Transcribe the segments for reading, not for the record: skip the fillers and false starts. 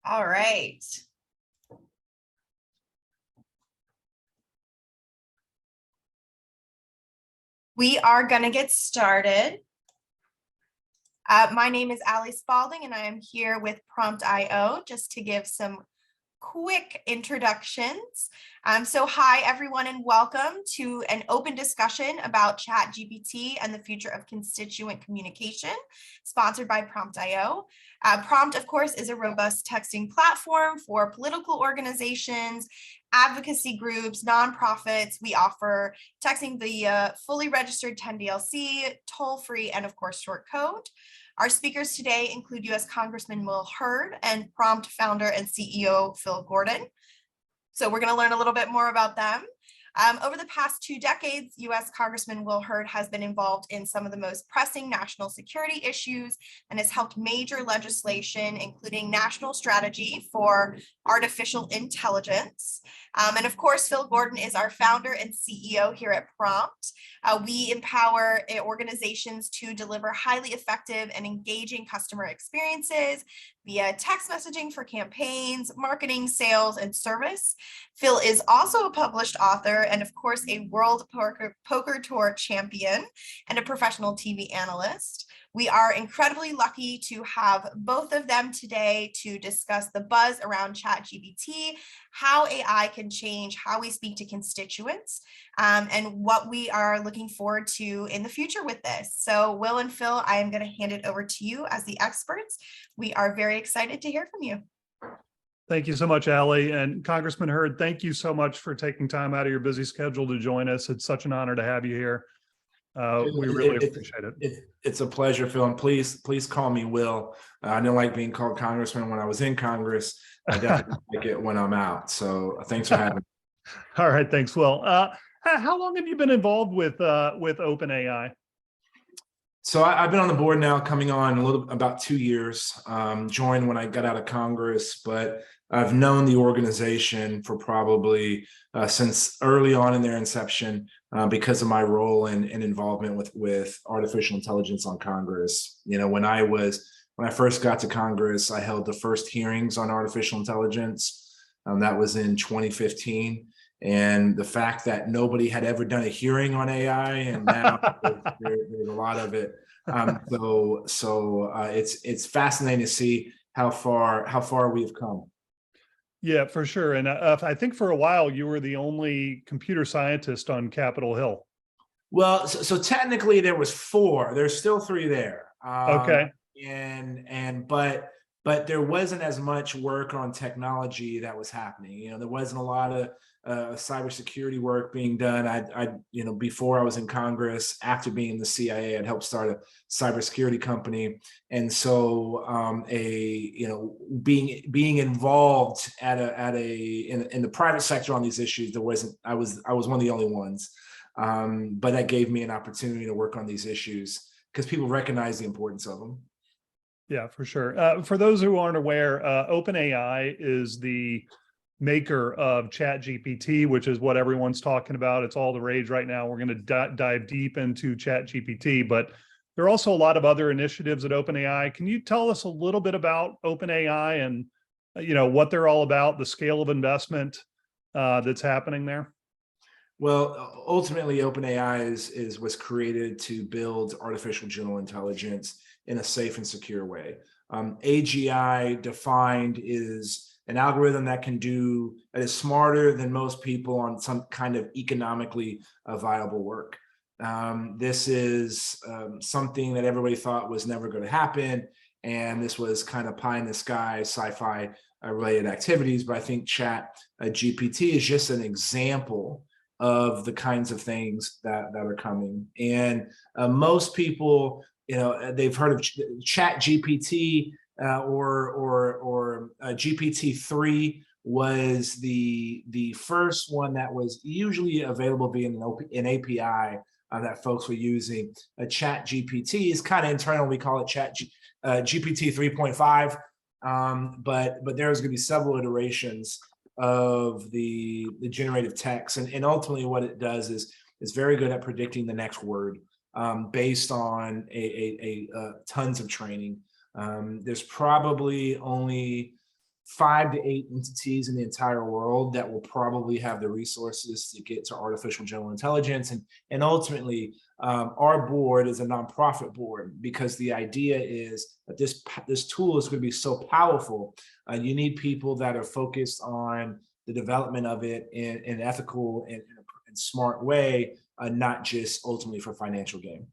All right. We are going to get started. My name is Allie Spalding, and I am here with Prompt.io just to give some quick introductions. So hi, everyone, and welcome to an open discussion about ChatGPT and the future of constituent communication, sponsored by Prompt.io. Prompt, of course, is a robust texting platform for political organizations, advocacy groups, nonprofits. We offer texting via fully registered 10DLC, toll-free, and of course, short code. Our speakers today include US Congressman Will Hurd and Prompt founder and CEO Phil Gordon. So we're going to learn a little bit more about them. Over the past 2 decades, US Congressman Will Hurd has been involved in some of the most pressing national security issues and has helped major legislation, including national strategy for artificial intelligence. And of course, Phil Gordon is our founder and CEO here at Prompt. We empower organizations to deliver highly effective and engaging customer experiences via text messaging for campaigns, marketing, sales, and service. Phil is also a published author and, of course, a World Poker Tour champion and a professional TV analyst. We are incredibly lucky to have both of them today to discuss the buzz around ChatGPT, how AI can change how we speak to constituents, and what we are looking forward to in the future with this. So Will and Phil, I am going to hand it over to you as the experts. We are very excited to hear from you. Thank you so much, Allie. And Congressman Hurd, thank you so much for taking time out of your busy schedule to join us. It's such an honor to have you here. We really appreciate it. It's a pleasure, Phil. And please call me Will. I didn't like being called Congressman when I was in Congress. I definitely like it when I'm out. So thanks for having me. All right, thanks, Will. How long have you been involved with OpenAI? So I've been on the board now, coming on about 2 years. Joined when I got out of Congress, but I've known the organization for probably since early on in their inception because of my role and involvement with artificial intelligence on Congress. You know, when I first got to Congress, I held the first hearings on artificial intelligence. That was in 2015. And the fact that nobody had ever done a hearing on AI, and now there's a lot of it. It's fascinating to see how far we've come. Yeah, for sure. And I think for a while you were the only computer scientist on Capitol Hill. Well, so technically there was 4. There's still 3 there. Okay. But there wasn't as much work on technology that was happening. You know, there wasn't a lot of cybersecurity work being done. Before I was in Congress, after being in the CIA, I'd helped start a cybersecurity company, and so being involved in the private sector on these issues, I was one of the only ones, but that gave me an opportunity to work on these issues because people recognize the importance of them. Yeah, for sure. For those who aren't aware, OpenAI is the maker of ChatGPT, which is what everyone's talking about. It's all the rage right now. We're going to dive deep into ChatGPT, but there are also a lot of other initiatives at OpenAI. Can you tell us a little bit about OpenAI and what they're all about, the scale of investment that's happening there? Well, ultimately, OpenAI was created to build artificial general intelligence in a safe and secure way. AGI defined is an algorithm that is smarter than most people on some kind of economically viable work. This is something that everybody thought was never going to happen, and this was kind of pie in the sky, sci-fi related activities. But I think ChatGPT is just an example of the kinds of things that are coming. And most people, they've heard of ChatGPT or GPT-3 was the first one that was usually available via an API that folks were using. ChatGPT is kind of internal. We call it GPT 3.5, but there's going to be several iterations of the generative text, and ultimately what it does is very good at predicting the next word based on tons of training. There's probably only 5 to 8 entities in the entire world that will probably have the resources to get to artificial general intelligence. And ultimately, our board is a nonprofit board, because the idea is that this tool is going to be so powerful. You need people that are focused on the development of it in an ethical and smart way, not just ultimately for financial gain.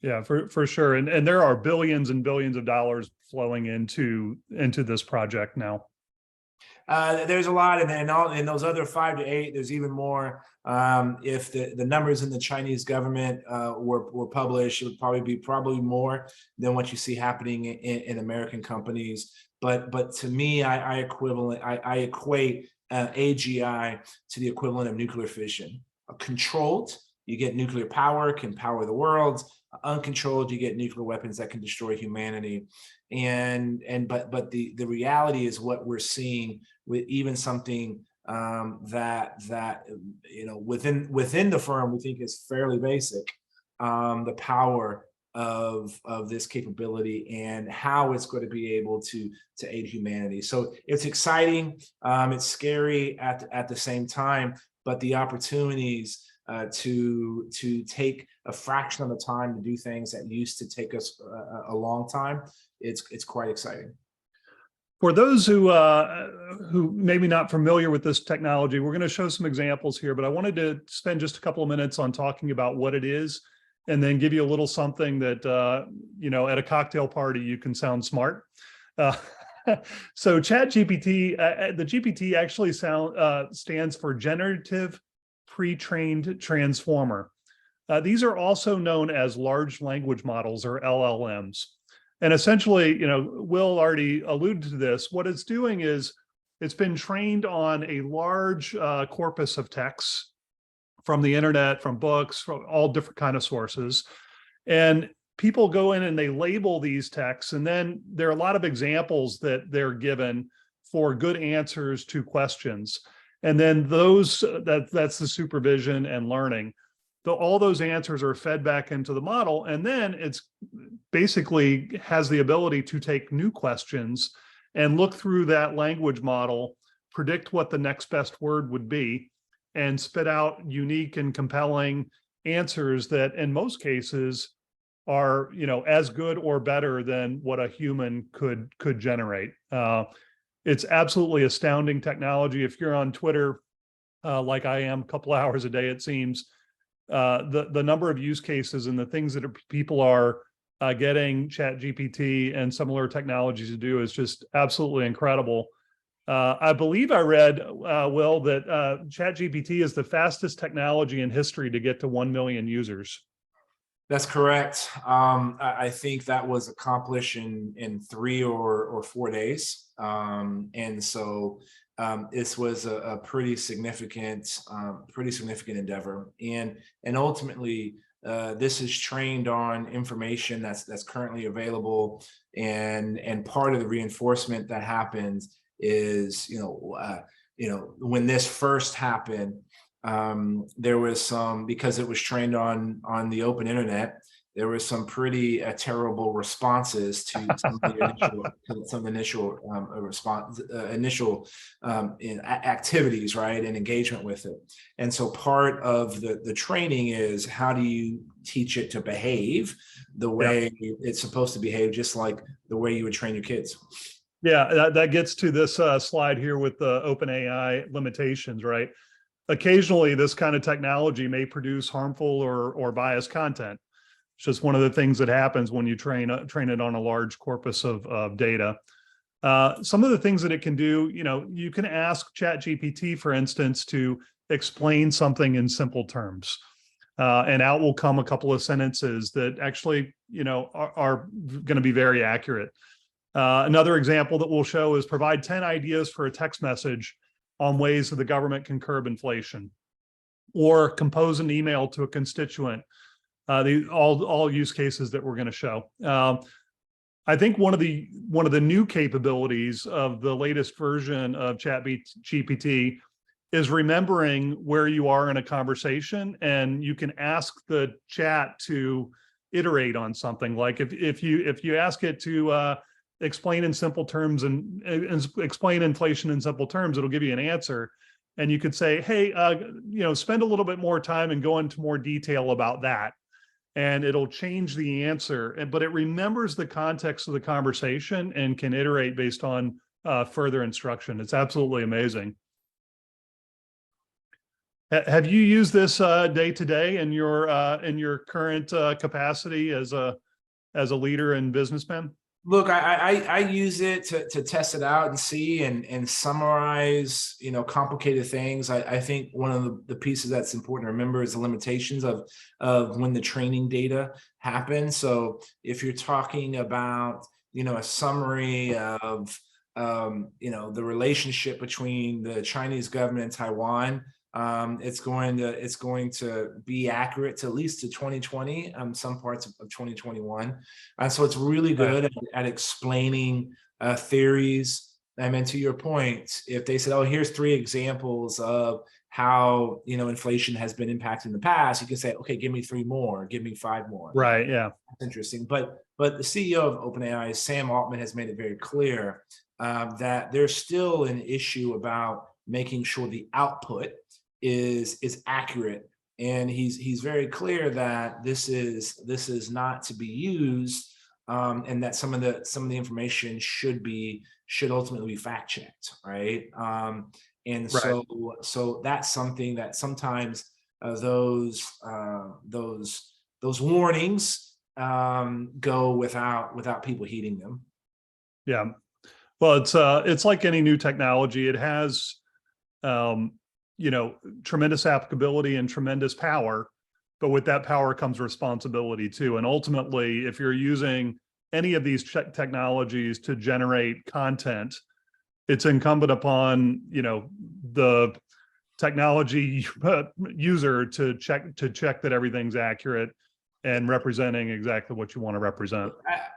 Yeah, for sure. And there are billions and billions of dollars flowing into this project now. There's a lot, and in those other 5 to 8, there's even more. If the numbers in the Chinese government were published, it would probably be more than what you see happening in American companies. But to me, I equate AGI to the equivalent of nuclear fission. Controlled, you get nuclear power, can power the world. Uncontrolled, you get nuclear weapons that can destroy humanity. But the reality is what we're seeing with even something that within the firm we think is fairly basic, the power of this capability and how it's going to be able to aid humanity. So it's exciting, it's scary at the same time, but the opportunities to take a fraction of the time to do things that used to take us a long time, it's quite exciting. For those who maybe not familiar with this technology, we're going to show some examples here, but I wanted to spend just a couple of minutes on talking about what it is, and then give you a little something that, at a cocktail party, you can sound smart. So ChatGPT, the GPT actually stands for Generative Pre-trained Transformer. These are also known as large language models, or LLMs. And essentially, Will already alluded to this. What it's doing is it's been trained on a large corpus of texts from the internet, from books, from all different kind of sources. And people go in and they label these texts. And then there are a lot of examples that they're given for good answers to questions. And then that's the supervision and learning. All those answers are fed back into the model, and then it's basically has the ability to take new questions and look through that language model, predict what the next best word would be, and spit out unique and compelling answers that in most cases are, as good or better than what a human could generate. It's absolutely astounding technology. If you're on Twitter, like I am, a couple hours a day, it seems, the number of use cases and the things that people are getting ChatGPT and similar technologies to do is just absolutely incredible. I believe I read, Will, that ChatGPT is the fastest technology in history to get to 1 million users. That's correct. I think that was accomplished in 3 or 4 days. And so this was a pretty significant endeavor. And ultimately, this is trained on information that's currently available. And part of the reinforcement that happens is, when this first happened, there was some, because it was trained on the open internet, there was some pretty terrible responses to some initial activities, right, and engagement with it. And so part of the training is, how do you teach it to behave the way it's supposed to behave, just like the way you would train your kids. Yeah, that gets to this slide here with the OpenAI limitations, right? Occasionally, this kind of technology may produce harmful or biased content. It's just one of the things that happens when you train it on a large corpus of data. Some of the things that it can do, you can ask ChatGPT, for instance, to explain something in simple terms. And out will come a couple of sentences that actually, are going to be very accurate. Another example that we'll show is provide 10 ideas for a text message on ways that the government can curb inflation, or compose an email to a constituent. All use cases that we're going to show. I think one of the new capabilities of the latest version of ChatGPT is remembering where you are in a conversation, and you can ask the chat to iterate on something. Like if you ask it to explain in simple terms and explain inflation in simple terms, it'll give you an answer. And you could say, hey, spend a little bit more time and go into more detail about that. And it'll change the answer, but it remembers the context of the conversation and can iterate based on further instruction. It's absolutely amazing. Have you used this day to day in your current capacity as a leader and businessman? Look, I use it to test it out and see and summarize, complicated things. I think one of the pieces that's important to remember is the limitations of when the training data happens. So if you're talking about, a summary of, the relationship between the Chinese government and Taiwan, it's going to be accurate to at least to 2020, some parts of 2021. So it's really good at explaining theories. And then to your point, if they said, oh, here's 3 examples of how, inflation has been impacted in the past, you can say, okay, give me 3 more, give me 5 more. Right. Yeah. That's interesting. But the CEO of OpenAI, Sam Altman, has made it very clear that there's still an issue about making sure the output is accurate, and he's very clear that this is not to be used, and that some of the information should ultimately be fact checked, right? And right. So that's something that sometimes those warnings go without people heeding them. Yeah, well, it's like any new technology. It has tremendous applicability and tremendous power, but with that power comes responsibility too. And ultimately, if you're using any of these technologies to generate content, it's incumbent upon, the technology user to check that everything's accurate and representing exactly what you want to represent.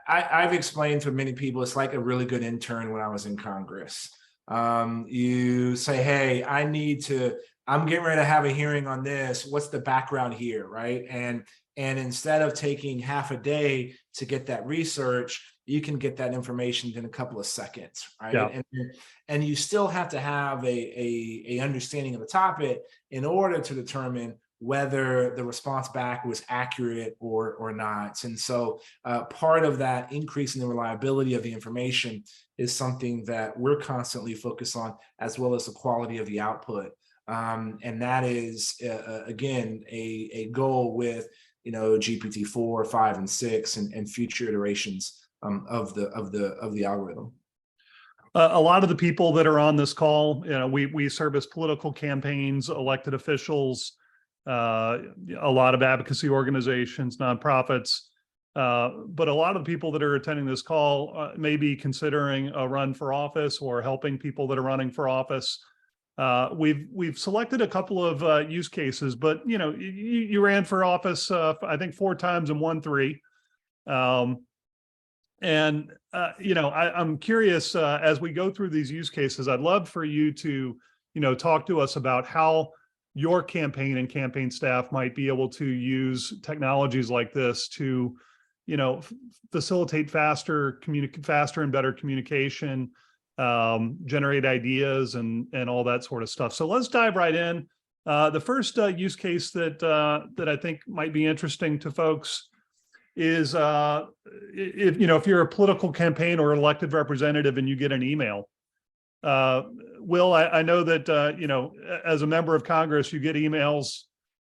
I've explained to many people, it's like a really good intern when I was in Congress. You say, hey, I'm getting ready to have a hearing on this. What's the background here, right? And instead of taking half a day to get that research, you can get that information in a couple of seconds, right? Yeah. And you still have to have a understanding of the topic in order to determine whether the response back was accurate or not. And so part of that increase in the reliability of the information is something that we're constantly focused on, as well as the quality of the output. And that is, again, a goal with, GPT-4, 5, and 6 and future iterations of the algorithm. A lot of the people that are on this call, we service political campaigns, elected officials, a lot of advocacy organizations, nonprofits, but a lot of the people that are attending this call may be considering a run for office or helping people that are running for office. We've selected a couple of use cases, but you ran for office I think 4 times and won 3. I'm curious, as we go through these use cases, I'd love for you to talk to us about how your campaign and campaign staff might be able to use technologies like this to, facilitate faster and better communication, generate ideas and all that sort of stuff. So let's dive right in. The first use case that I think might be interesting to folks is if you're a political campaign or elected representative and you get an email. Will, I know that, as a member of Congress, you get emails,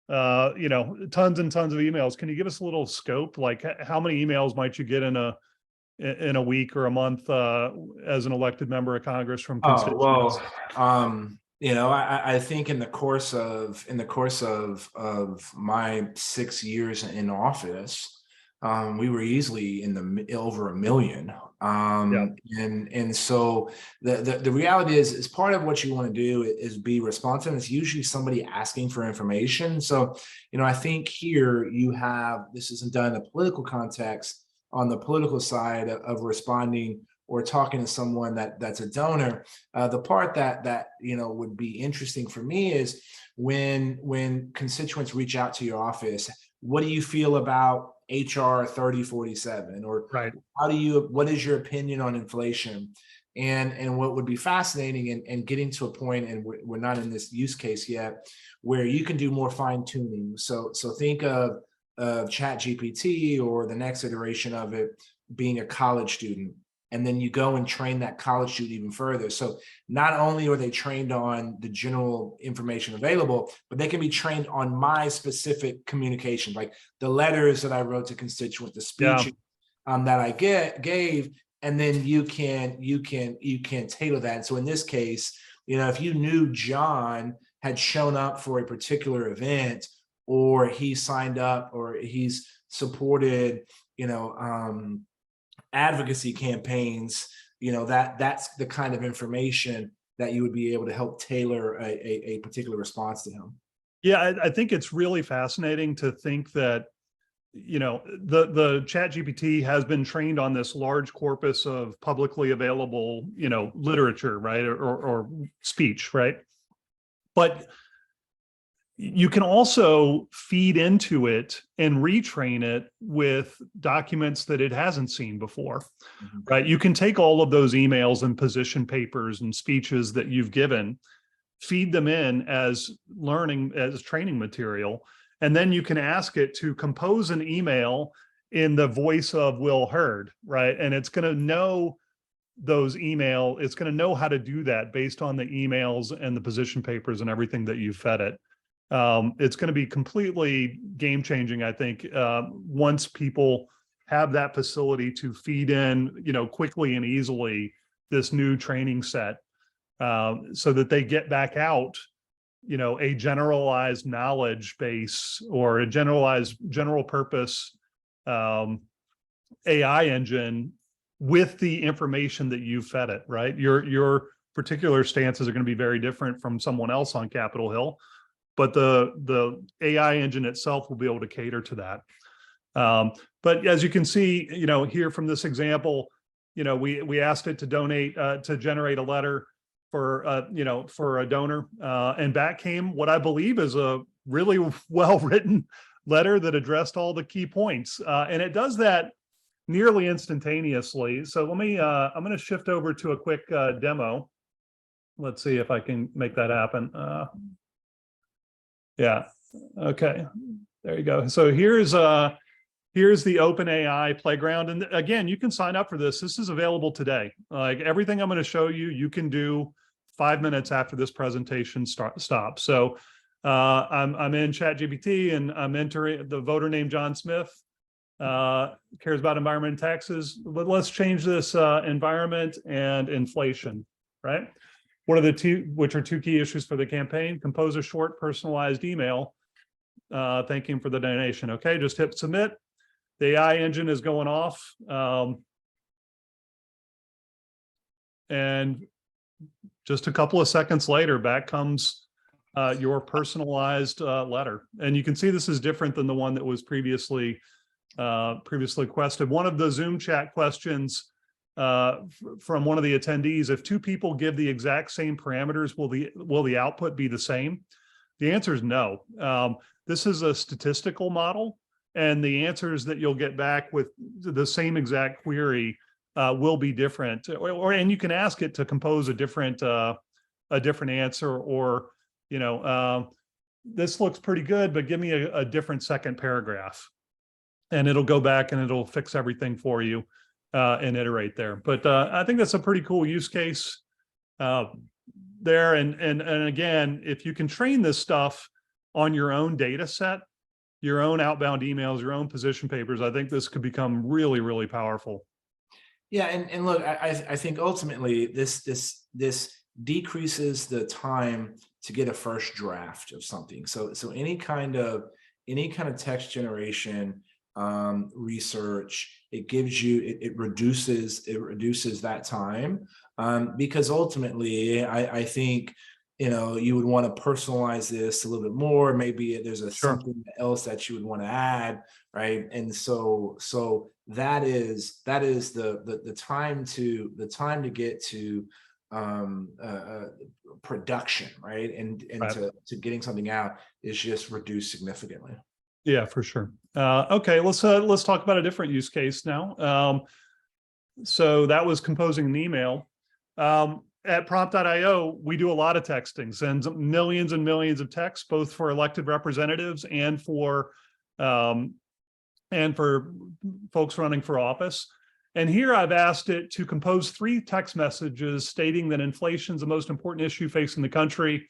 tons and tons of emails. Can you give us a little scope? Like how many emails might you get in a week or a month as an elected member of Congress from constituents? I think in the course of my 6 years in office, we were easily over 1 million. And so the reality is part of what you want to do is be responsive. It's usually somebody asking for information. So, I think here this isn't done in a political context, on the political side of responding or talking to someone that's a donor. The part that would be interesting for me is when constituents reach out to your office, what do you feel about HR 3047? Or Right. what is your opinion on inflation? And what would be fascinating and getting to a point, and we're not in this use case yet, where you can do more fine tuning. So think of ChatGPT or the next iteration of it being a college student, and then you go and train that college student even further. So not only are they trained on the general information available, but they can be trained on my specific communication, like the letters that I wrote to constituents, the speeches that I gave, and then you can tailor that. So in this case, if you knew John had shown up for a particular event, or he signed up, or he's supported, advocacy campaigns, that's the kind of information that you would be able to help tailor a particular response to him. Yeah, I think it's really fascinating to think that, the ChatGPT has been trained on this large corpus of publicly available, literature, right, or speech, right? But you can also feed into it and retrain it with documents that it hasn't seen before, right? You can take all of those emails and position papers and speeches that you've given, feed them in as training material, and then you can ask it to compose an email in the voice of Will Hurd, right? And it's going to know it's going to know how to do that based on the emails and the position papers and everything that you fed it. It's going to be completely game changing, I think, once people have that facility to feed in, quickly and easily this new training set, so that they get back out, a generalized knowledge base or a general purpose AI engine with the information that you fed it, right? Your particular stances are going to be very different from someone else on Capitol Hill, but the AI engine itself will be able to cater to that. But as you can see, here from this example, we asked it to generate a letter for a donor, and back came what I believe is a really well-written letter that addressed all the key points, and it does that nearly instantaneously. So let me, I'm going to shift over to a quick demo. Let's see if I can make that happen. Yeah. Okay. There you go. So here's the OpenAI playground. And again, you can sign up for this. This is available today. Like everything I'm going to show you, you can do 5 minutes after this presentation stops. So I'm in ChatGPT and I'm entering the voter named John Smith, cares about environment and taxes. Let's change this environment and inflation, right? What are which are two key issues for the campaign? Compose a short personalized email thanking for the donation. Okay, just hit submit. The AI engine is going off. And just a couple of seconds later, back comes your personalized letter. And you can see this is different than the one that was previously requested. One of the Zoom chat questions from one of the attendees: if two people give the exact same parameters, will the output be the same? The answer is no. This is a statistical model, and the answers that you'll get back with the same exact query will be different. And you can ask it to compose a different answer, or this looks pretty good, but give me a different second paragraph, and it'll go back and it'll fix everything for you and iterate there. But I think that's a pretty cool use case there. And again, if you can train this stuff on your own data set, your own outbound emails, your own position papers, I think this could become really, really powerful. Yeah, and look, I think ultimately this decreases the time to get a first draft of something. So any kind of text generation, research, it reduces that time, because ultimately I think you would want to personalize this a little bit more. Maybe there's something else that you would want to add, right? And so that is the time to get to production, right? And to getting something out is just reduced significantly. Yeah, for sure. Okay, let's talk about a different use case now. So that was composing an email. At prompt.io, we do a lot of texting, sends millions and millions of texts, both for elected representatives and for folks running for office. And here I've asked it to compose 3 text messages stating that inflation is the most important issue facing the country.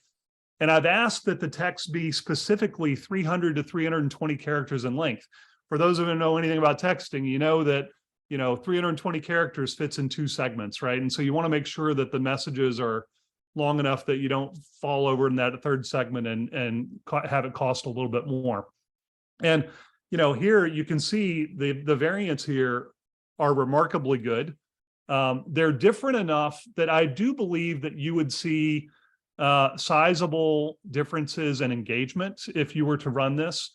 And I've asked that the text be specifically 300 to 320 characters in length. For those who don't know anything about texting, you know that 320 characters fits in 2 segments, right? And so you want to make sure that the messages are long enough that you don't fall over in that 3rd segment and have it cost a little bit more. And here you can see the variants here are remarkably good. They're different enough that I do believe that you would see sizable differences in engagement if you were to run this.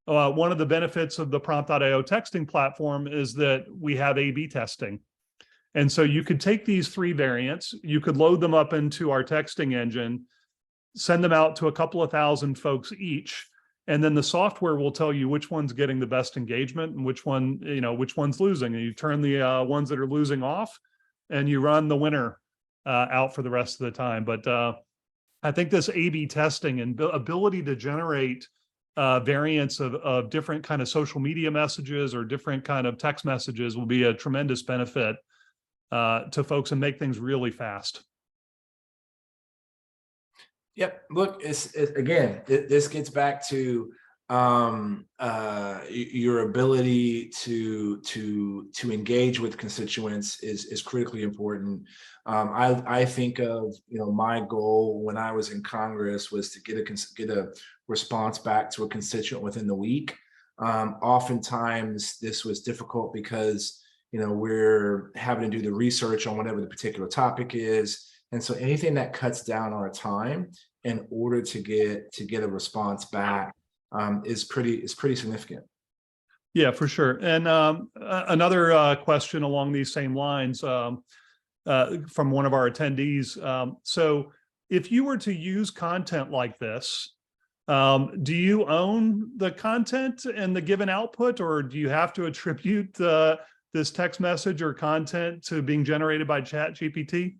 One of the benefits of the prompt.io texting platform is that we have A/B testing. And so you could take these 3 variants, you could load them up into our texting engine, send them out to a couple of thousand folks each, and then the software will tell you which one's getting the best engagement and which one's losing. And you turn the ones that are losing off and you run the winner out for the rest of the time. But I think this A/B testing and ability to generate variants of different kind of social media messages or different kind of text messages will be a tremendous benefit to folks and make things really fast. Yep. Look, again, this gets back to your ability to engage with constituents is critically important. I think of my goal when I was in Congress was to get a response back to a constituent within the week. Oftentimes this was difficult because we're having to do the research on whatever the particular topic is. And so anything that cuts down our time in order to get a response back is pretty significant. Yeah, for sure. And another question along these same lines from one of our attendees. So if you were to use content like this, do you own the content and the given output, or do you have to attribute this text message or content to being generated by ChatGPT?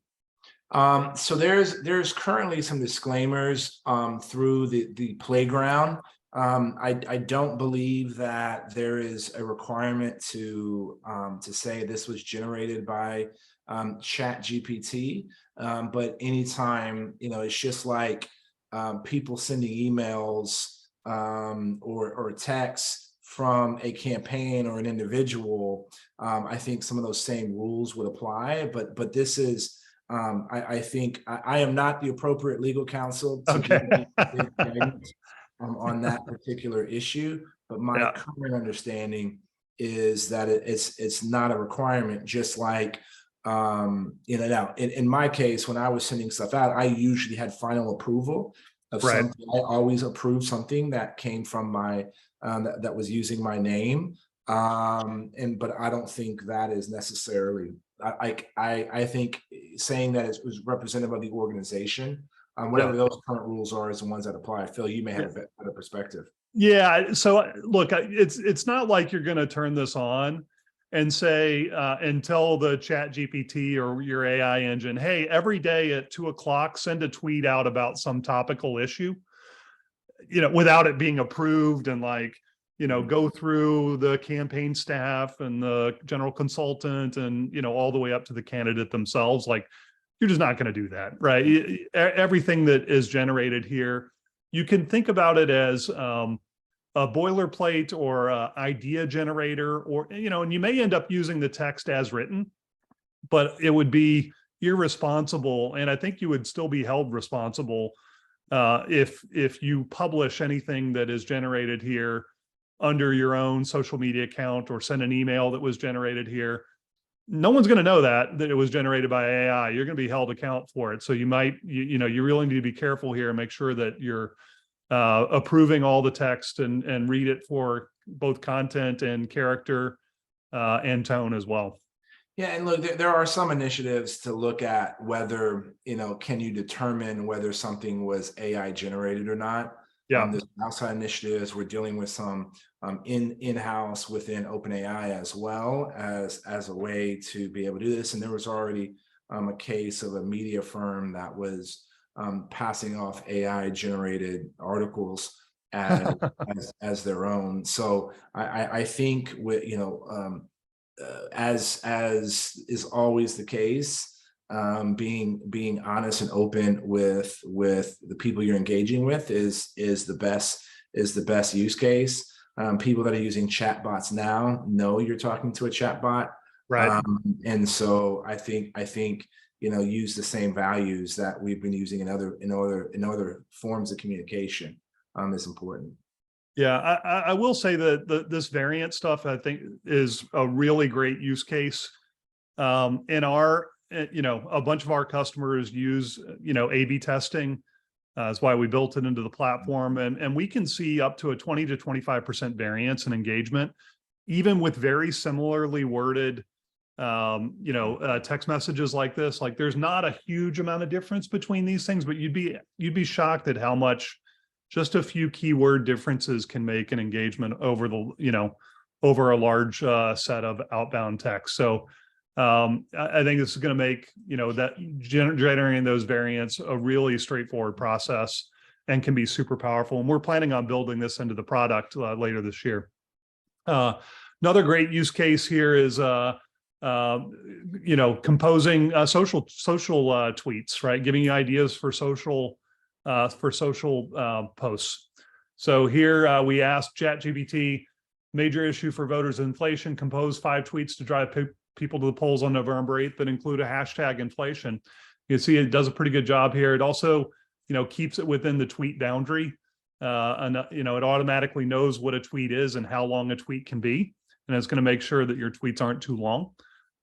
So there's currently some disclaimers through the playground. I don't believe that there is a requirement to say this was generated by ChatGPT, but anytime it's just like people sending emails or texts from a campaign or an individual. I think some of those same rules would apply, but this is. I think I am not the appropriate legal counsel to Okay. on that particular issue, but my current understanding is that it's not a requirement. Just like now in my case, when I was sending stuff out, I usually had final approval of something. I always approved something that came from my that was using my name, but I don't think that is necessarily. I think saying that it was represented by the organization, whatever those current rules are, is the ones that apply. Phil, you may have a better perspective. Yeah. So look, it's not like you're going to turn this on and say and tell the ChatGPT or your AI engine, hey, every day at 2:00, send a tweet out about some topical issue, without it being approved and go through the campaign staff and the general consultant and, all the way up to the candidate themselves. You're just not going to do that, right? Everything that is generated here, you can think about it as a boilerplate or a idea generator, or, and you may end up using the text as written, but it would be irresponsible. And I think you would still be held responsible if you publish anything that is generated here under your own social media account or send an email that was generated here. No one's going to know that it was generated by AI. You're going to be held account for it. So you really need to be careful here and make sure that you're approving all the text and read it for both content and character and tone as well. Yeah, and look, there are some initiatives to look at whether, can you determine whether something was AI generated or not. Yeah. There's outside initiatives. We're dealing with some in-house within OpenAI as well as a way to be able to do this. And there was already a case of a media firm that was passing off AI generated articles as their own. So I think with, as is always the case, being honest and open with the people you're engaging with is the best use case. People that are using chatbots now know you're talking to a chatbot, Right. and so I think use the same values that we've been using in other forms of communication is important. Yeah, I will say that this variant stuff, I think, is a really great use case. In our, a bunch of our customers use, A/B testing. That's why we built it into the platform. And we can see up to a 20 to 25% variance in engagement, even with very similarly worded, text messages like this. Like, there's not a huge amount of difference between these things, but you'd be shocked at how much just a few keyword differences can make an engagement over over a large set of outbound text. So I think this is going to make, that generating those variants a really straightforward process and can be super powerful. And we're planning on building this into the product later this year. Another great use case here is, composing social tweets, right? Giving you ideas for social posts. So here we asked ChatGPT, major issue for voters, inflation, compose 5 tweets to drive people to the polls on November 8th that include a hashtag inflation. You can see it does a pretty good job here. It also, keeps it within the tweet boundary. And it automatically knows what a tweet is and how long a tweet can be. And it's going to make sure that your tweets aren't too long.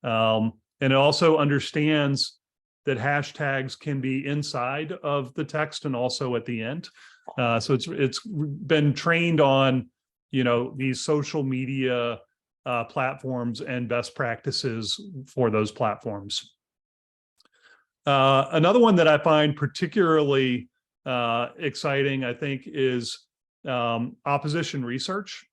And it also understands that hashtags can be inside of the text and also at the end. So it's been trained on, these social media platforms and best practices for those platforms. Another one that I find particularly exciting, I think, is opposition research.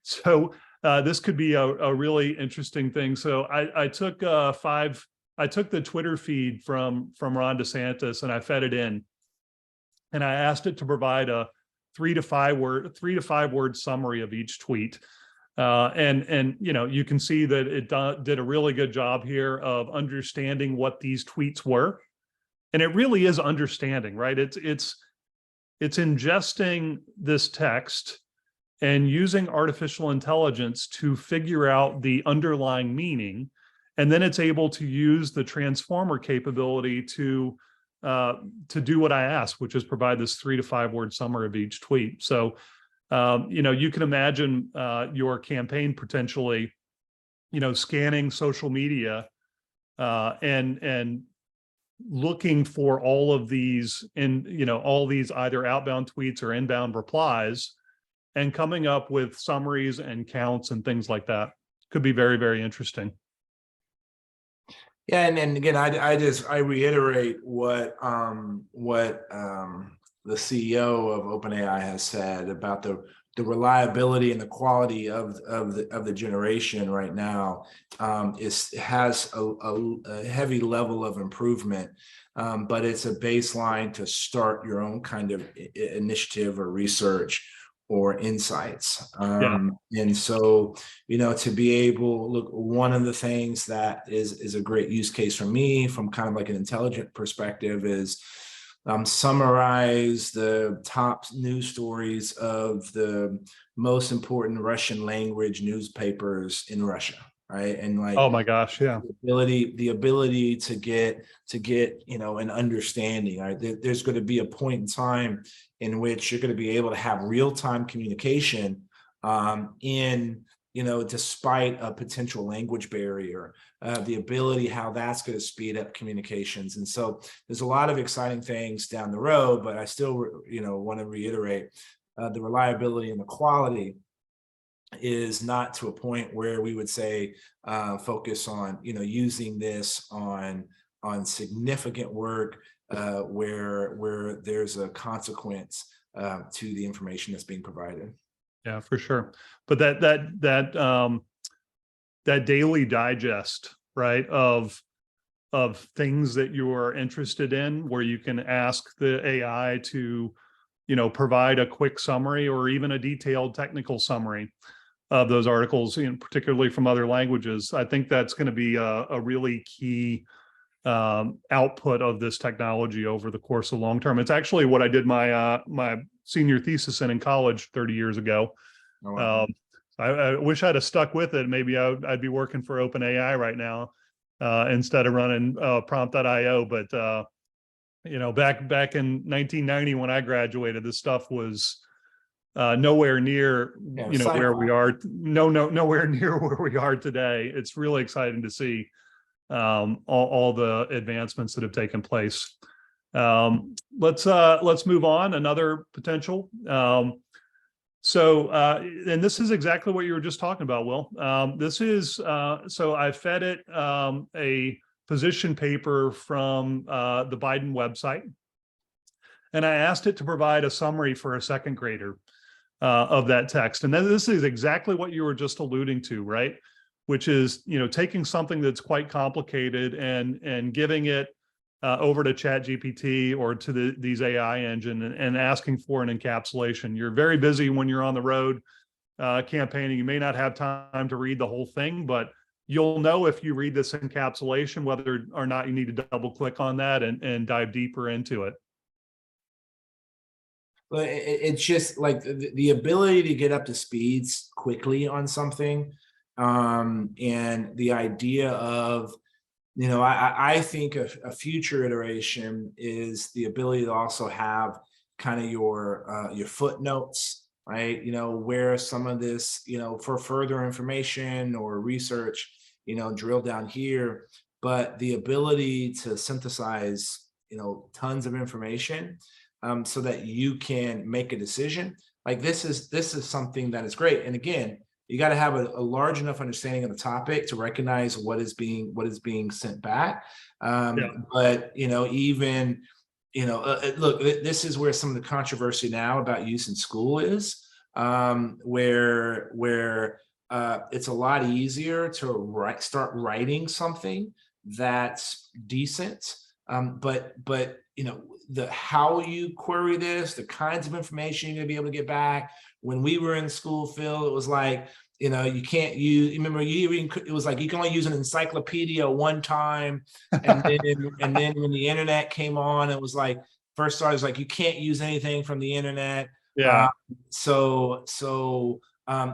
So this could be a really interesting thing. So I took the Twitter feed from Ron DeSantis and I fed it in, and I asked it to provide a 3 to 5 word summary of each tweet. And you can see that it did a really good job here of understanding what these tweets were. And it really is understanding, right? It's ingesting this text and using artificial intelligence to figure out the underlying meaning. And then it's able to use the transformer capability to do what I asked, which is provide this 3 to 5 word summary of each tweet. So, you can imagine your campaign potentially, scanning social media and looking for all of these all these either outbound tweets or inbound replies, and coming up with summaries and counts and things like that. Could be very, very interesting. Yeah, and again, I reiterate what the CEO of OpenAI has said about the reliability and the quality of the generation right now has a heavy level of improvement, but it's a baseline to start your own kind of initiative or research or insights. And so, to be able, look, one of the things that is a great use case for me from kind of like an intelligent perspective is summarize the top news stories of the most important Russian language newspapers in Russia, right? And like, oh my gosh, yeah, the ability to get an understanding. Right? There's going to be a point in time in which you're going to be able to have real-time communication despite a potential language barrier, the ability how that's going to speed up communications. And so there's a lot of exciting things down the road, but I still, want to reiterate the reliability and the quality is not to a point where we would say focus on, using this on significant work where there's a consequence to the information that's being provided. Yeah, for sure. But that daily digest, right, of things that you are interested in, where you can ask the AI to, provide a quick summary or even a detailed technical summary of those articles, particularly from other languages. I think that's going to be a really key output of this technology over the course of long term. It's actually what I did my senior thesis in college 30 years ago. Oh, wow. I wish I'd have stuck with it. Maybe I'd be working for OpenAI right now instead of running prompt.io. But back in 1990 when I graduated, this stuff was nowhere near where we are. Nowhere near where we are today. It's really exciting to see all the advancements that have taken place. Let's move on. Another potential. And this is exactly what you were just talking about, Will. This is so I fed it a position paper from the Biden website, and I asked it to provide a summary for a second grader of that text. And then this is exactly what you were just alluding to, right? Which is, taking something that's quite complicated and giving it over to ChatGPT or to these AI engine and asking for an encapsulation. You're very busy when you're on the road campaigning. You may not have time to read the whole thing, but you'll know if you read this encapsulation whether or not you need to double click on that and dive deeper into it. Well, it's just like the ability to get up to speeds quickly on something, and the idea of, I think a future iteration is the ability to also have kind of your footnotes, right? Where some of this, for further information or research, drill down here, but the ability to synthesize, tons of information, so that you can make a decision. Like this is something that is great. And again, you got to have a large enough understanding of the topic to recognize what is being sent back. But even look, this is where some of the controversy now about use in school is, where it's a lot easier to start writing something that's decent, but the how you query this, the kinds of information you're going to be able to get back. When we were in school, Phil, it was like, you can't use, remember, it was like you can only use an encyclopedia one time. And then when the internet came on, it was like, first started, it was like, you can't use anything from the internet. Yeah.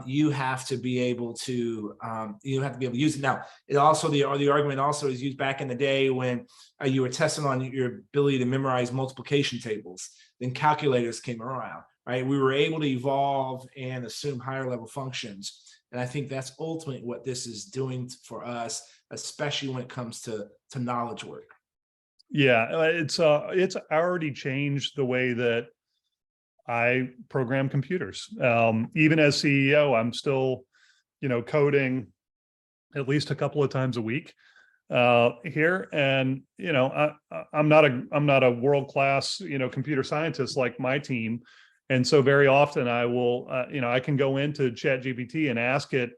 You have to be able to use it. Now, it also, the argument also is used back in the day when you were testing on your ability to memorize multiplication tables. Then calculators came around, right? We were able to evolve and assume higher level functions. And I think that's ultimately what this is doing for us, especially when it comes to knowledge work. Yeah, it's already changed the way that I program computers. Even as CEO, I'm still, coding at least a couple of times a week here. And, I'm not a world-class, computer scientist like my team. And so very often I will, I can go into ChatGPT and ask it,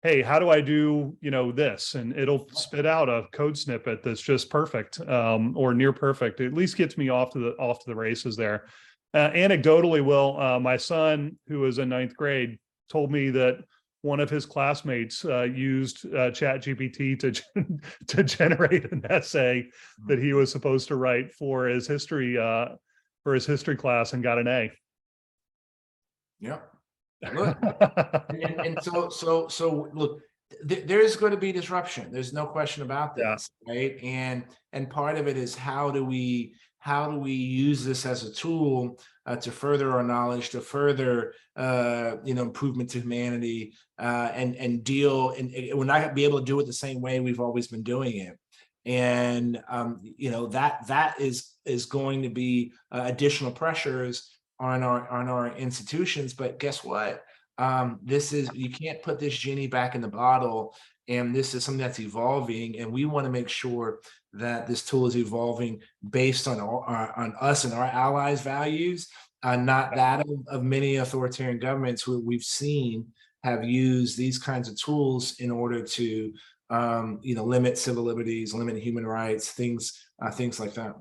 hey, how do I do, this? And it'll spit out a code snippet that's just perfect, or near perfect. It at least gets me off to the races there. Anecdotally, Will, my son, who is in 9th grade, told me that one of his classmates used ChatGPT to generate an essay that he was supposed to write for his history class and got an A. Yeah. Look, and so look, there's going to be disruption. There's no question about this, right? And part of it is how do we use this as a tool to further our knowledge, to further improvement to humanity, and deal, and we're not going to be able to do it the same way we've always been doing it. And that is going to be additional pressures on our institutions. But guess what? You can't put this genie back in the bottle, and this is something that's evolving, and we want to make sure that this tool is evolving based on us and our allies' values, not that of many authoritarian governments who we've seen have used these kinds of tools in order to, limit civil liberties, limit human rights, things like that.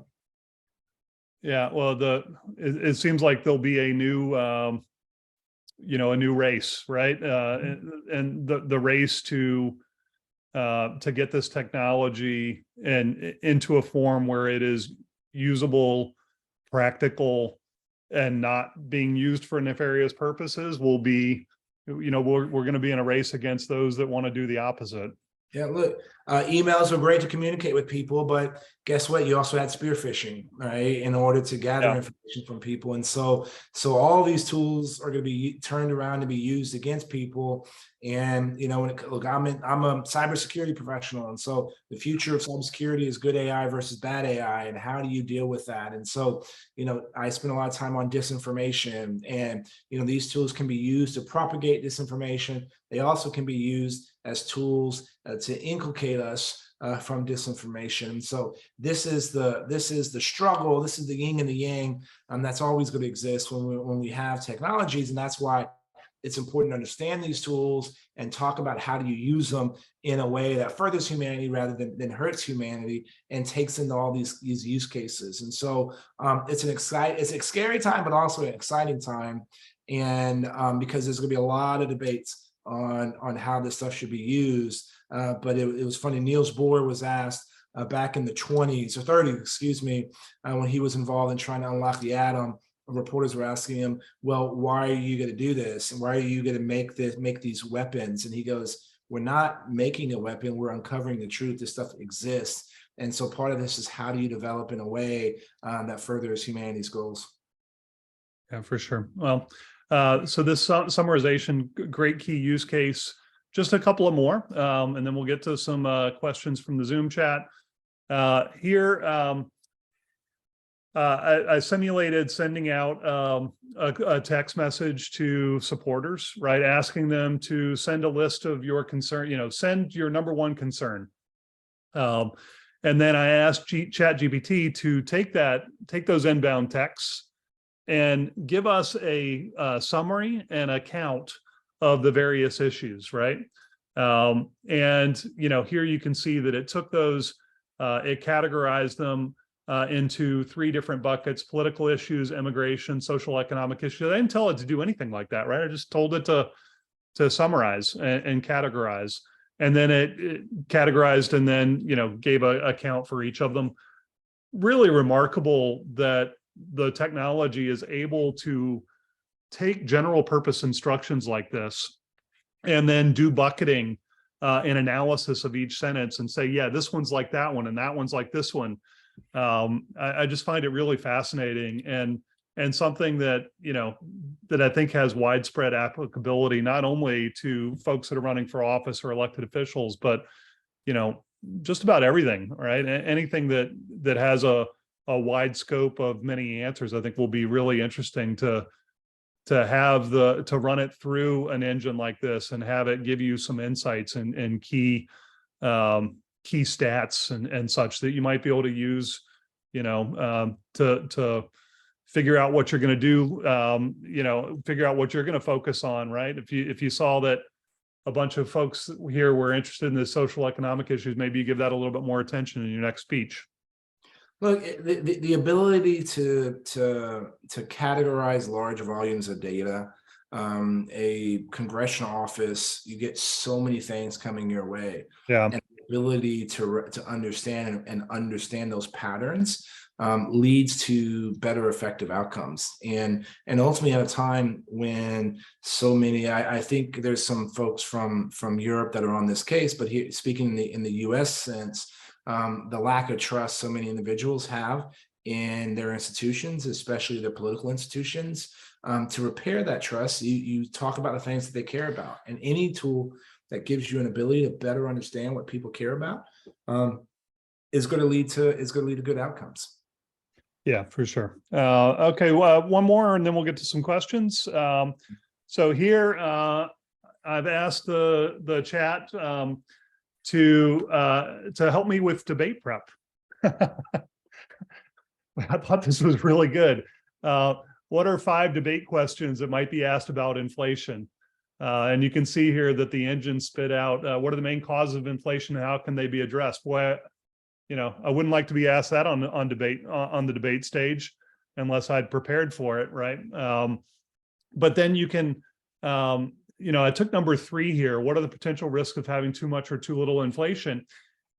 Yeah, well, it seems like there'll be a new, a new race, right? And the race to get this technology and into a form where it is usable, practical, and not being used for nefarious purposes will be, we're going to be in a race against those that want to do the opposite. Yeah, look, emails are great to communicate with people, but guess what? You also had spear phishing, right? In order to gather information from people. And so all these tools are going to be turned around to be used against people. And, look, I'm a cybersecurity professional. And so the future of cybersecurity is good AI versus bad AI. And how do you deal with that? And so, I spend a lot of time on disinformation, and, these tools can be used to propagate disinformation. They also can be used as tools to inculcate us from disinformation. So this is the struggle. This is the yin and the yang, and that's always going to exist when we have technologies, and that's why it's important to understand these tools and talk about how do you use them in a way that furthers humanity rather than hurts humanity, and takes into all these use cases. And so it's a scary time, but also an exciting time, and because there's going to be a lot of debates on how this stuff should be used. But it was funny. Niels Bohr was asked back in the 20s or 30s, excuse me, when he was involved in trying to unlock the atom. Reporters were asking him, well, why are you going to do this? And why are you going to make these weapons? And he goes, we're not making a weapon. We're uncovering the truth. This stuff exists. And so part of this is, how do you develop in a way that furthers humanity's goals? Yeah, for sure. Well, so this summarization, great key use case, just a couple of more, and then we'll get to some questions from the Zoom chat. Here, I simulated sending out a text message to supporters, right? Asking them to send a list of your concern, send your number one concern. And then I asked ChatGPT to take those inbound texts and give us a summary and account of the various issues, right? And here you can see that it took those, it categorized them into 3 different buckets: political issues, immigration, social economic issues. I didn't tell it to do anything like that, right? I just told it to summarize and categorize, and then it categorized and then gave a account for each of them. Really remarkable that the technology is able to take general purpose instructions like this and then do bucketing and analysis of each sentence and say, yeah, this one's like that one and that one's like this one. I just find it really fascinating and something that that I think has widespread applicability, not only to folks that are running for office or elected officials, but just about everything, right? Anything that has a wide scope of many answers, I think will be really interesting to run it through an engine like this and have it give you some insights and key stats and such that you might be able to use, to figure out what you're going to do, figure out what you're going to focus on, right? If you saw that a bunch of folks here were interested in the social economic issues, maybe you give that a little bit more attention in your next speech. Look, the ability to categorize large volumes of data, a congressional office, you get so many things coming your way. Yeah. And the ability to understand and understand those patterns leads to better effective outcomes. And ultimately, at a time when so many, I think there's some folks from Europe that are on this case, but here, speaking in the US sense, the lack of trust so many individuals have in their institutions, especially their political institutions, to repair that trust, you talk about the things that they care about. And any tool that gives you an ability to better understand what people care about is going to lead to good outcomes. Yeah, for sure. Okay, well, one more, and then we'll get to some questions. So here, I've asked the chat to help me with debate prep. I thought this was really good. what are 5 debate questions that might be asked about inflation? And you can see here that the engine spit out, what are the main causes of inflation and how can they be addressed? Boy, I wouldn't like to be asked that on the debate stage unless I'd prepared for it, right? But then you can, I took number 3 here. What are the potential risks of having too much or too little inflation?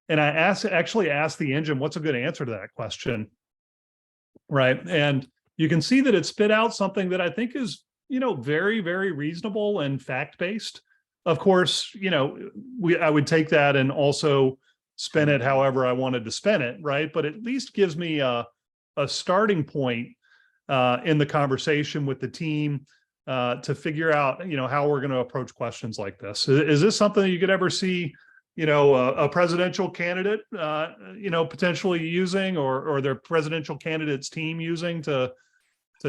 And I actually asked the engine, what's a good answer to that question, right? And you can see that it spit out something that I think is, very, very reasonable and fact-based. Of course, I would take that and also spin it however I wanted to spin it, right? But at least gives me a starting point in the conversation with the team to figure out, how we're going to approach questions like this. Is this something that you could ever see, a presidential candidate, potentially using, or their presidential candidate's team using to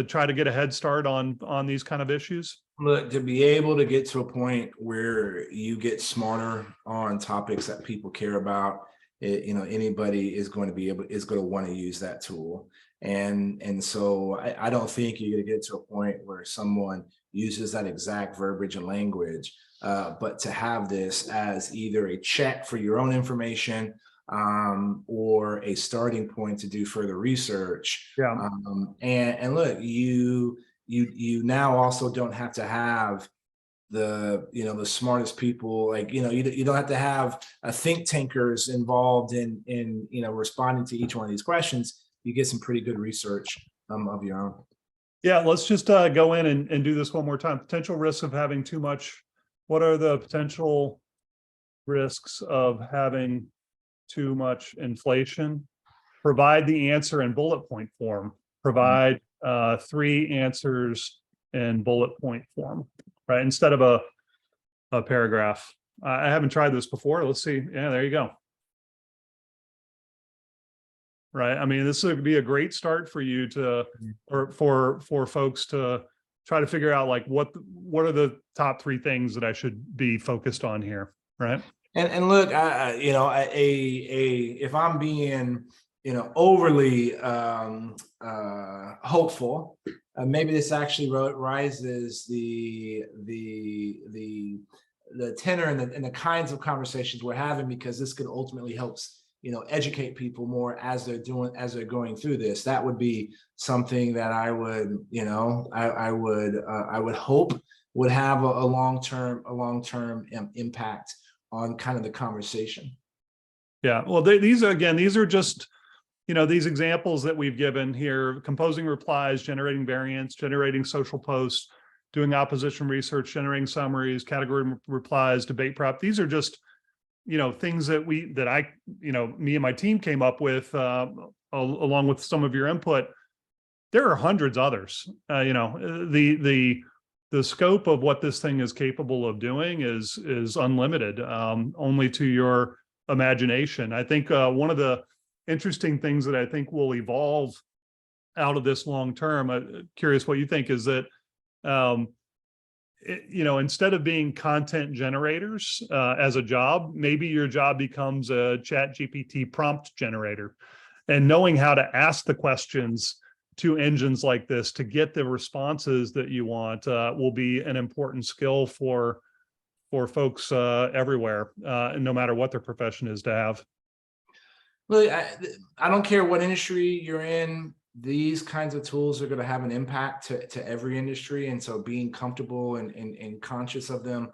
try to get a head start on these kind of issues? Look, to be able to get to a point where you get smarter on topics that people care about, anybody is going to want to use that tool. And so I don't think you're going to get to a point where someone uses that exact verbiage and language, but to have this as either a check for your own information or a starting point to do further research. Yeah. And look, you now also don't have to have the smartest people, like you don't have to have a think tankers involved in responding to each one of these questions. You get some pretty good research of your own. Yeah, let's just go in and do this one more time. Potential risks of having too much. What are the potential risks of having too much inflation? Provide the answer in bullet point form. Provide 3 answers in bullet point form, right? Instead of a paragraph. I haven't tried this before. Let's see. Yeah, there you go. Right. I mean, this would be a great start for you to, or for folks to try to figure out, like, what are the top 3 things that I should be focused on here, right? And look, if I'm being overly hopeful, maybe this actually rises the tenor and the kinds of conversations we're having, because this could ultimately help educate people more as they're going through this. That would be something that I would I would hope would have a long-term impact on kind of the conversation. Yeah, well, these are just, these examples that we've given here: composing replies, generating variants, generating social posts, doing opposition research, generating summaries, category replies, debate prep. These are just, things that me and my team came up with along with some of your input. There are hundreds others. The scope of what this thing is capable of doing is unlimited, only to your imagination. I think one of the interesting things that I think will evolve out of this long term, curious what you think, is that instead of being content generators as a job, maybe your job becomes a ChatGPT prompt generator, and knowing how to ask the questions to engines like this to get the responses that you want will be an important skill for folks everywhere, no matter what their profession is, to have. Really, I don't care what industry you're in. These kinds of tools are going to have an impact to every industry, and so being comfortable and conscious of them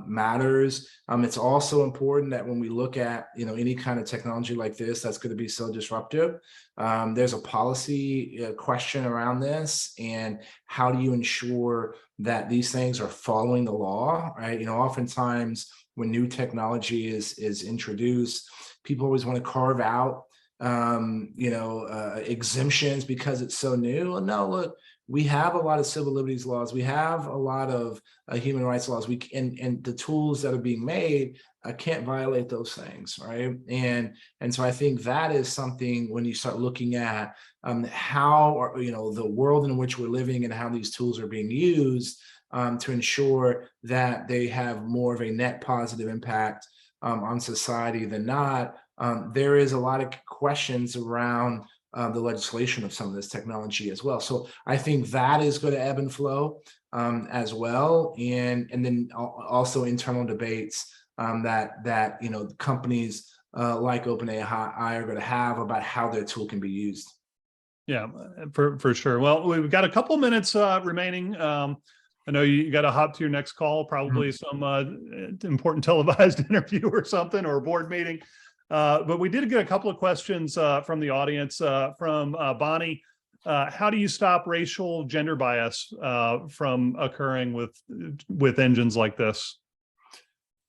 matters. It's also important that when we look at any kind of technology like this that's going to be so disruptive, there's a policy question around this, and how do you ensure that these things are following the law, right? Oftentimes when new technology is introduced, people always want to carve out exemptions because it's so new. No, look, we have a lot of civil liberties laws. We have a lot of human rights laws. And the tools that are being made can't violate those things, right? And so I think that is something, when you start looking at how the world in which we're living and how these tools are being used to ensure that they have more of a net positive impact on society than not. There is a lot of questions around the legislation of some of this technology as well. So I think that is going to ebb and flow as well, and then also internal debates that companies like OpenAI are going to have about how their tool can be used. Yeah, for sure. Well, we've got a couple minutes remaining. I know you got to hop to your next call, probably some important televised interview or something, or a board meeting. But we did get a couple of questions from the audience. From Bonnie, how do you stop racial gender bias from occurring with engines like this?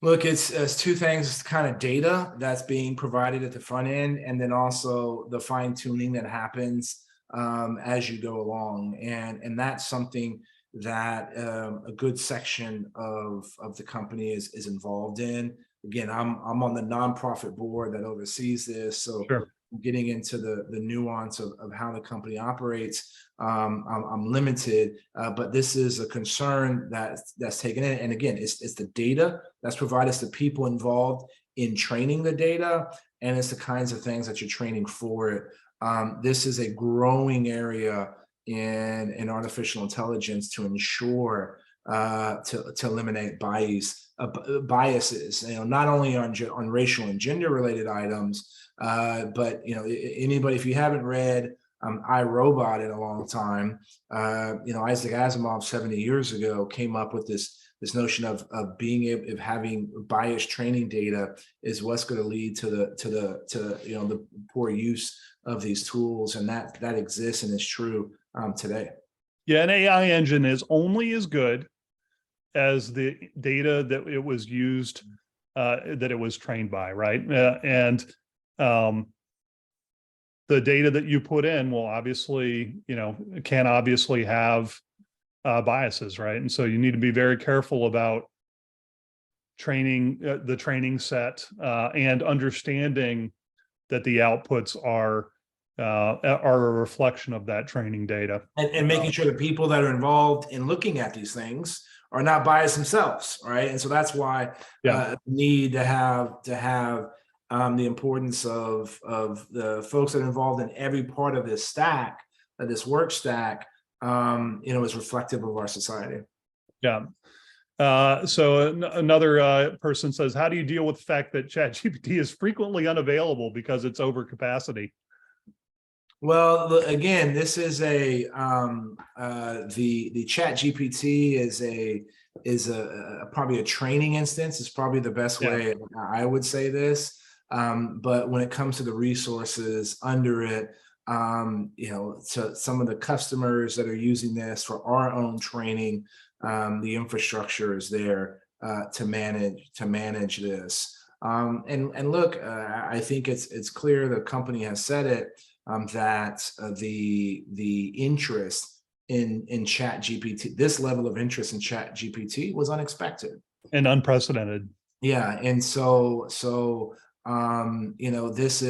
Look, it's two things. It's kind of data that's being provided at the front end, and then also the fine tuning that happens as you go along. And that's something that a good section of the company is involved in. Again, I'm on the nonprofit board that oversees this, so Sure. getting into the nuance of how the company operates, I'm limited, but this is a concern that's taken in. And again, it's the data that's provided, it's the people involved in training the data, and it's the kinds of things that you're training for it. This is a growing area in artificial intelligence to ensure to eliminate biases, not only on racial and gender related items, but anybody, if you haven't read I, Robot in a long time, Isaac Asimov 70 years ago came up with this notion of being able of having biased training data is what's going to lead to the poor use of these tools, and that exists and is true today. Yeah, an AI engine is only as good as the data that it was used, that it was trained by, right? And the data that you put in will obviously, can obviously have biases, right? And so you need to be very careful about training the training set and understanding that the outputs are a reflection of that training data. And making sure the people that are involved in looking at these things are not biased themselves, right? And so that's why need to have the importance of the folks that are involved in every part of this stack, this work stack, is reflective of our society. Yeah. So another person says, how do you deal with the fact that ChatGPT is frequently unavailable because it's over capacity? Well, again, this is the ChatGPT is probably a training instance. It's probably the best way I would say this. But when it comes to the resources under it, to some of the customers that are using this for our own training, the infrastructure is there to manage this. And look, I think it's clear the company has said it, that the interest in ChatGPT, this level of interest in ChatGPT was unexpected and unprecedented. Yeah, and so this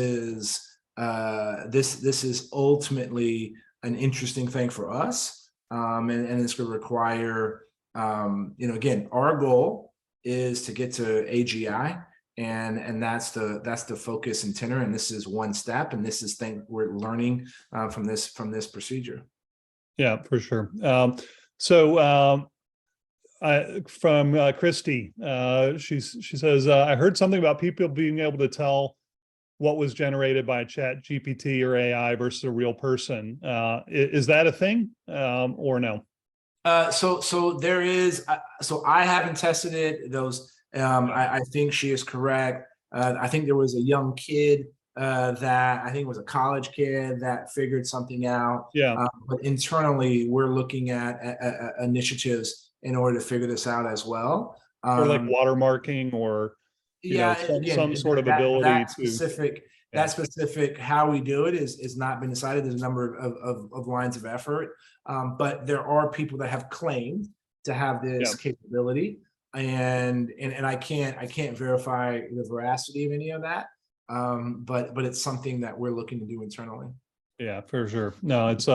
is ultimately an interesting thing for us, and it's going to require, again, our goal is to get to AGI. And that's the focus and tenor, and this is one step, and this is thing we're learning from this procedure. Yeah, for sure. So from Christy, she says, I heard something about people being able to tell what was generated by ChatGPT or AI versus a real person. Is that a thing or no? So there is. So I haven't tested it. I think she is correct. I think there was a young kid that I think was a college kid that figured something out. Yeah. But internally, we're looking at initiatives in order to figure this out as well. Or like watermarking, or some sort of ability that specific how we do it is not been decided. There's a number of lines of effort, but there are people that have claimed to have this capability. And I can't verify the veracity of any of that, but it's something that we're looking to do internally. Yeah, for sure. No, it's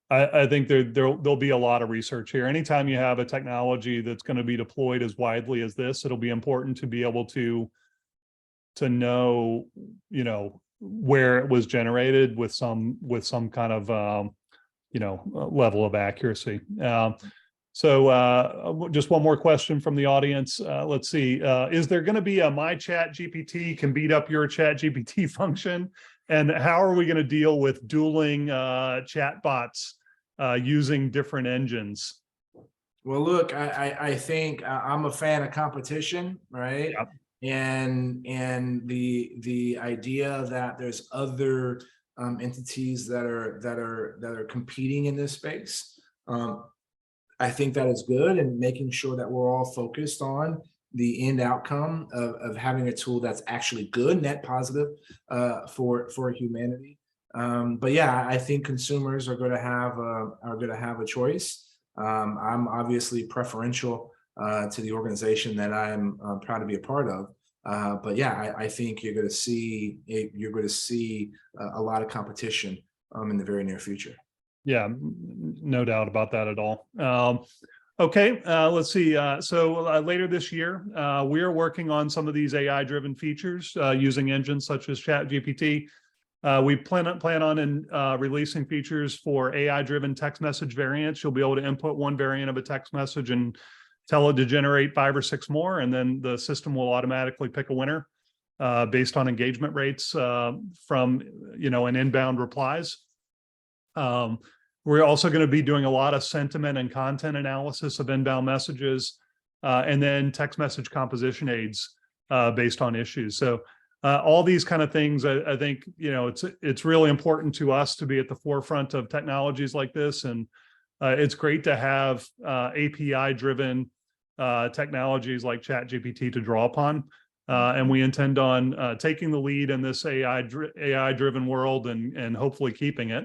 I think there'll be a lot of research here. Anytime you have a technology that's going to be deployed as widely as this, it'll be important to be able to know, where it was generated with some kind of level of accuracy. So just one more question from the audience. Let's see. Is there going to be a my ChatGPT can beat up your ChatGPT function? And how are we going to deal with dueling chatbots using different engines? Well, look, I think I'm a fan of competition, right? Yep. And the idea that there's other entities that are competing in this space. I think that is good, and making sure that we're all focused on the end outcome of having a tool that's actually good, net positive for humanity. But yeah, I think consumers are going to have a choice. I'm obviously preferential to the organization that I'm proud to be a part of. But yeah, I think you're going to see a lot of competition in the very near future. Yeah, no doubt about that at all. Okay, let's see. So later this year, we are working on some of these AI-driven features using engines such as ChatGPT. We plan on releasing features for AI-driven text message variants. You'll be able to input one variant of a text message and tell it to generate 5 or 6 more, and then the system will automatically pick a winner based on engagement rates from an inbound replies. We're also going to be doing a lot of sentiment and content analysis of inbound messages, and then text message composition aids based on issues. So all these kind of things, I think, it's really important to us to be at the forefront of technologies like this. And it's great to have API-driven technologies like ChatGPT to draw upon. And we intend on taking the lead in this AI-driven world and hopefully keeping it.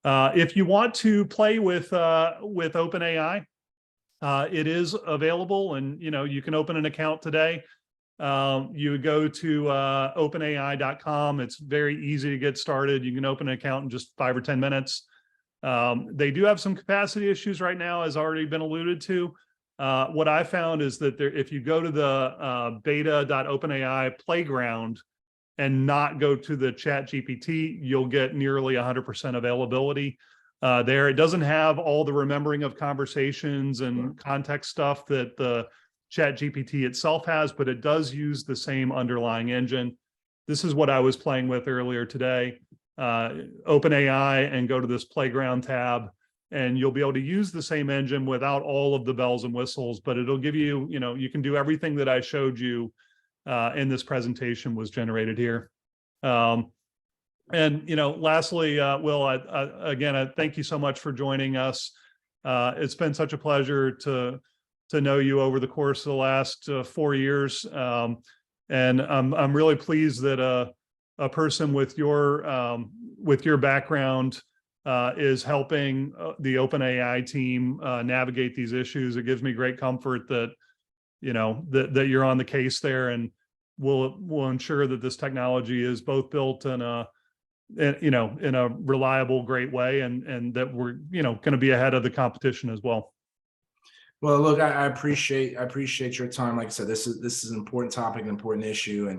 If you want to play with OpenAI, it is available, and you can open an account today. You would go to openai.com. It's very easy to get started. You can open an account in just 5 or 10 minutes. They do have some capacity issues right now, as already been alluded to. What I found is that if you go to the beta.openai playground and not go to the ChatGPT, you'll get nearly 100% availability there. It doesn't have all the remembering of conversations and context stuff that the ChatGPT itself has, but it does use the same underlying engine. This is what I was playing with earlier today. Open AI and go to this playground tab, and you'll be able to use the same engine without all of the bells and whistles, but it'll give you, you can do everything that I showed you in this presentation was generated here. And lastly, Will, again, thank you so much for joining us. It's been such a pleasure to know you over the course of the last 4 years, and I'm really pleased that a person with your background is helping the OpenAI team navigate these issues. It gives me great comfort that that you're on the case there, and we'll ensure that this technology is both built in a reliable, great way, and that we're going to be ahead of the competition as well. Well, look, I appreciate your time. Like I said, this is an important topic, an important issue,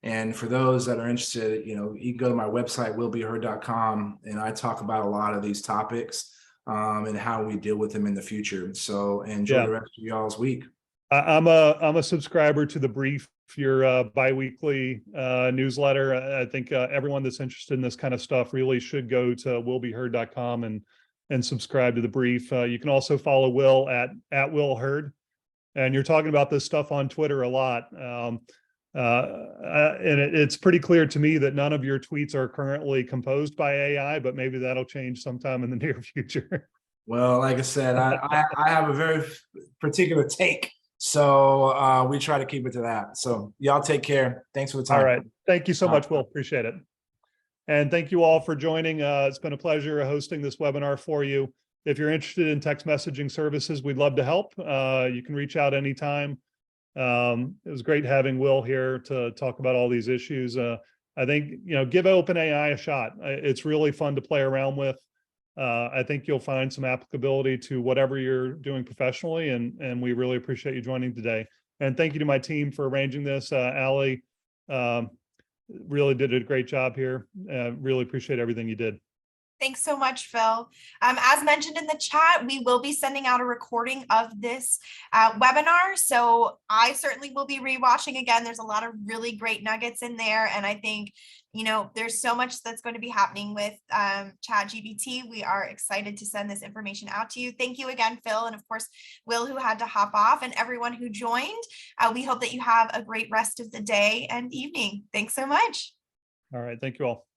and for those that are interested, you can go to my website, willbehurd.com, and I talk about a lot of these topics and how we deal with them in the future. So enjoy the rest of y'all's week. I'm a subscriber to the Brief, your biweekly newsletter. I think everyone that's interested in this kind of stuff really should go to willbehurd.com and subscribe to the Brief. You can also follow Will at Will Hurd, and you're talking about this stuff on Twitter a lot. And it's pretty clear to me that none of your tweets are currently composed by AI, but maybe that'll change sometime in the near future. Well, like I said, I have a very particular take. So we try to keep it to that. So y'all take care. Thanks for the time. All right. Thank you so much, Will. Appreciate it. And thank you all for joining. It's been a pleasure hosting this webinar for you. If you're interested in text messaging services, we'd love to help. You can reach out anytime. It was great having Will here to talk about all these issues. I think, give OpenAI a shot. It's really fun to play around with. I think you'll find some applicability to whatever you're doing professionally, and we really appreciate you joining today. And thank you to my team for arranging this. Allie, really did a great job here. Really appreciate everything you did. Thanks so much, Phil. As mentioned in the chat, we will be sending out a recording of this webinar. So I certainly will be rewatching again. There's a lot of really great nuggets in there. And I think, you know, there's so much that's going to be happening with ChatGPT. We are excited to send this information out to you. Thank you again, Phil. And of course, Will, who had to hop off, and everyone who joined. We hope that you have a great rest of the day and evening. Thanks so much. All right. Thank you all.